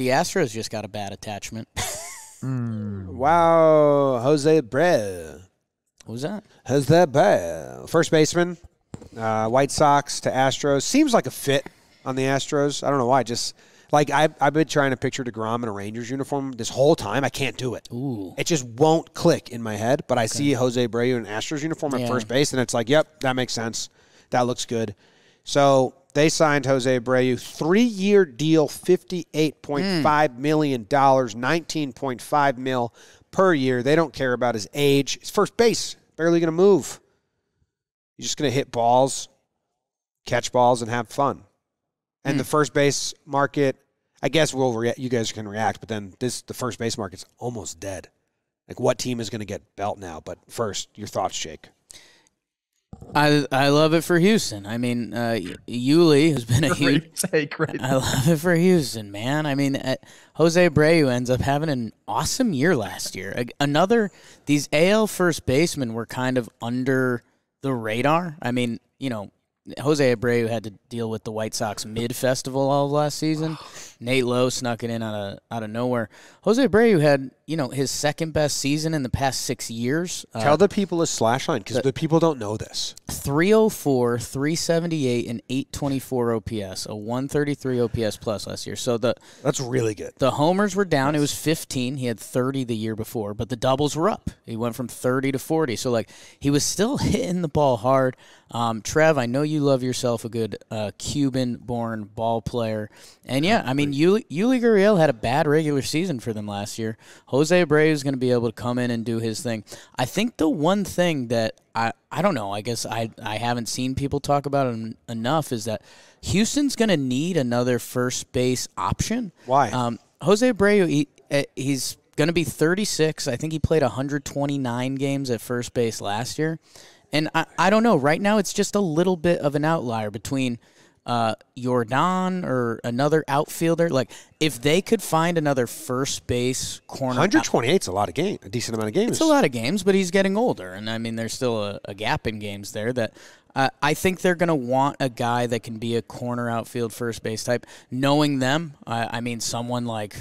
the Astros just got a bad attachment. Wow, Jose Abreu. Who's that? Jose Abreu. First baseman, White Sox to Astros. Seems like a fit on the Astros. I don't know why. Just like I've been trying to picture DeGrom in a Rangers uniform this whole time. I can't do it. Ooh. It just won't click in my head. But I see Jose Abreu in an Astros uniform at first base, and it's like, yep, that makes sense. That looks good. So they signed Jose Abreu, 3-year deal, $58.5 million, $19.5 million per year. They don't care about his age. He's first base, barely going to move. He's just going to hit balls, catch balls, and have fun. And the first base market, I guess you guys can react, but then the first base market's almost dead. Like, what team is going to get Belt now? But first, your thoughts, Jake. I love it for Houston. I mean, Yuli has been a huge take. Right. I love it for Houston, man. I mean, Jose Abreu ends up having an awesome year last year. These AL first basemen were kind of under the radar. I mean, Jose Abreu had to deal with the White Sox mid-festival all of last season. Nate Lowe snuck it in out of nowhere. Jose Abreu had, his second-best season in the past 6 years. Tell the people his slash line, because the people don't know this. 304, 378, and 824 OPS, a 133 OPS plus last year. So that's really good. The homers were down. It was 15. He had 30 the year before, but the doubles were up. He went from 30 to 40. So, he was still hitting the ball hard. Trev, I know you love yourself a good Cuban-born ball player. And, yeah, I mean, Yuli Gurriel had a bad regular season for them last year. Jose Abreu is going to be able to come in and do his thing. I think the one thing that I don't know, I guess I haven't seen people talk about it enough is that Houston's going to need another first base option. Why? Jose Abreu, he's going to be 36. I think he played 129 games at first base last year. And I don't know. Right now, it's just a little bit of an outlier between Jordan or another outfielder. If they could find another first base corner. 128 is a lot of games, a decent amount of games. It's a lot of games, but he's getting older. And, I mean, there's still a gap in games there that I think they're going to want a guy that can be a corner outfield first base type. Knowing them, I mean, someone like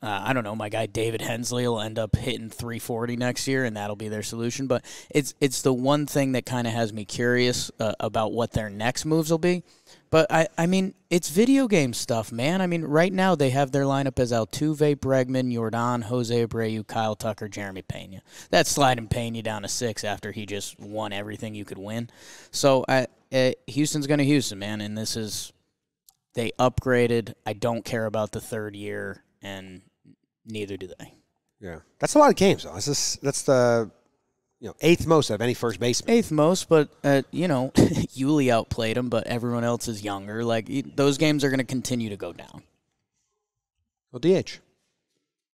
I don't know, my guy David Hensley will end up hitting 340 next year, and that'll be their solution. But it's the one thing that kind of has me curious about what their next moves will be. But, I mean, it's video game stuff, man. I mean, right now they have their lineup as Altuve, Bregman, Jordan, Jose Abreu, Kyle Tucker, Jeremy Pena. That's sliding Pena down to 6 after he just won everything you could win. So Houston's going to Houston, man, and they upgraded. I don't care about the third year. And neither do they. Yeah, that's a lot of games, though. That's the 8th most of any first baseman. 8th most, but Yuli outplayed him, but everyone else is younger. Those games are going to continue to go down. Well, DH.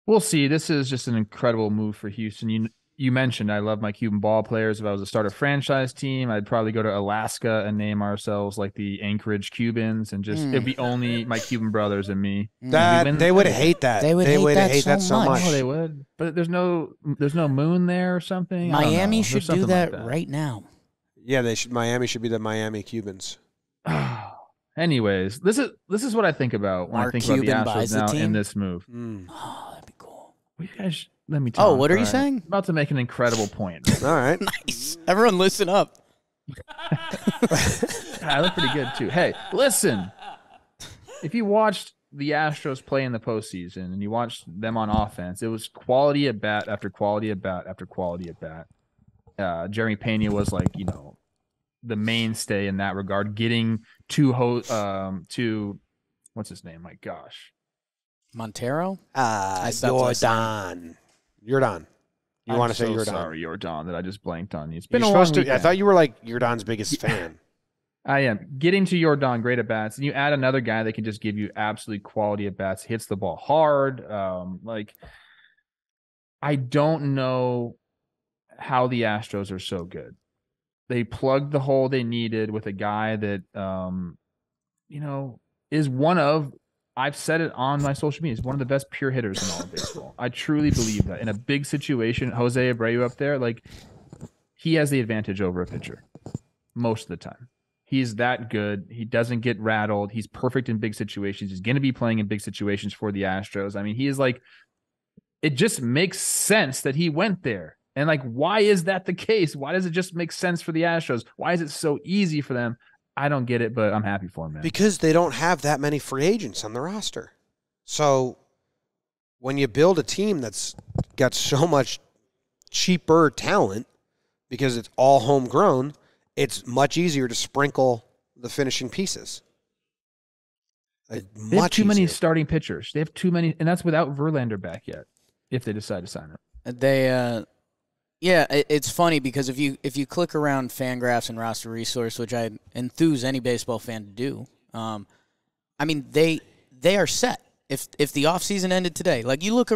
We'll see. This is just an incredible move for Houston. You mentioned I love my Cuban ball players. If I was to start a franchise team, I'd probably go to Alaska and name ourselves like the Anchorage Cubans, and just it'd be only my Cuban brothers and me. They would hate that. They would hate that so much. Oh, they would. But there's no moon there or something. Miami should do that right now. Yeah, they should. Miami should be the Miami Cubans. Anyways, this is what I think about when I think about the Astros now in this move. Oh, that'd be cool. Well, you guys, let me talk. Oh, what are you saying? I'm about to make an incredible point. All right. Nice. Everyone listen up. I look pretty good, too. Hey, listen. If you watched the Astros play in the postseason and you watched them on offense, it was quality at bat after quality at bat after quality at bat. Jeremy Pena was the mainstay in that regard, getting to what's his name? My gosh. Montero? Jordan. You want to say Jordan? Sorry, Jordan, that I just blanked on you. It's been I thought you were Jordan's biggest fan. I am. Getting to Jordan, great at bats, and you add another guy that can just give you absolute quality at bats, hits the ball hard. I don't know how the Astros are so good. They plugged the hole they needed with a guy that, is one of, I've said it on my social media, is one of the best pure hitters in all of baseball. I truly believe that. In a big situation, Jose Abreu up there, he has the advantage over a pitcher most of the time. He's that good. He doesn't get rattled. He's perfect in big situations. He's going to be playing in big situations for the Astros. I mean, he is like, it just makes sense that he went there. And like, why is that the case? Why does it just make sense for the Astros? Why is it so easy for them? I don't get it, but I'm happy for him, man. Because they don't have that many free agents on the roster. So when you build a team that's got so much cheaper talent because it's all homegrown, it's much easier to sprinkle the finishing pieces. They have too many starting pitchers. They have too many, and that's without Verlander back yet, if they decide to sign him. It's funny because if you click around Fangraphs and Roster Resource, which I enthuse any baseball fan to do, I mean they are set. If the offseason ended today, like you look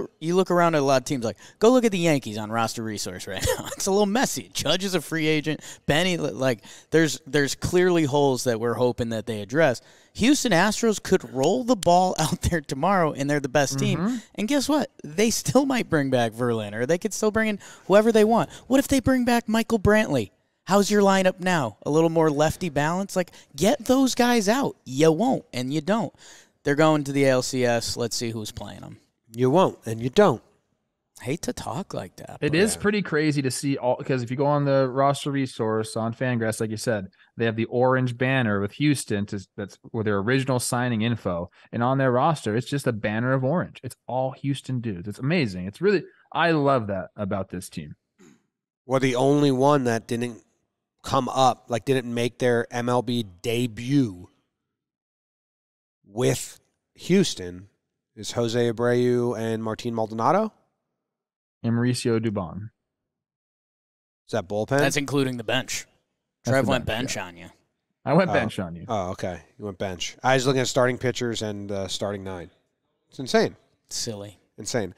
around at a lot of teams, like go look at the Yankees on Roster Resource right now. It's a little messy. Judge is a free agent. Benny, like there's clearly holes that we're hoping that they address. Houston Astros could roll the ball out there tomorrow, and they're the best team. And guess what? They still might bring back Verlander. They could still bring in whoever they want. What if they bring back Michael Brantley? How's your lineup now? A little more lefty balance? Like, get those guys out. You won't, and you don't. They're going to the ALCS. Let's see who's playing them. You won't, and you don't. Hate to talk like that. It is pretty crazy to see all, because if you go on the Roster Resource on Fangraphs, like you said, they have the orange banner with Houston that's with their original signing info, and on their roster, it's just a banner of orange. It's all Houston dudes. It's amazing. It's really, I love that about this team. Well, the only one that didn't come up, like didn't make their MLB debut with Houston is Jose Abreu and Martin Maldonado. And Mauricio Dubon. Is that bullpen? That's including the bench. Trev went bench on you. I went bench on you. Oh, okay. You went bench. I was looking at starting pitchers and starting nine. It's insane. Silly. Insane.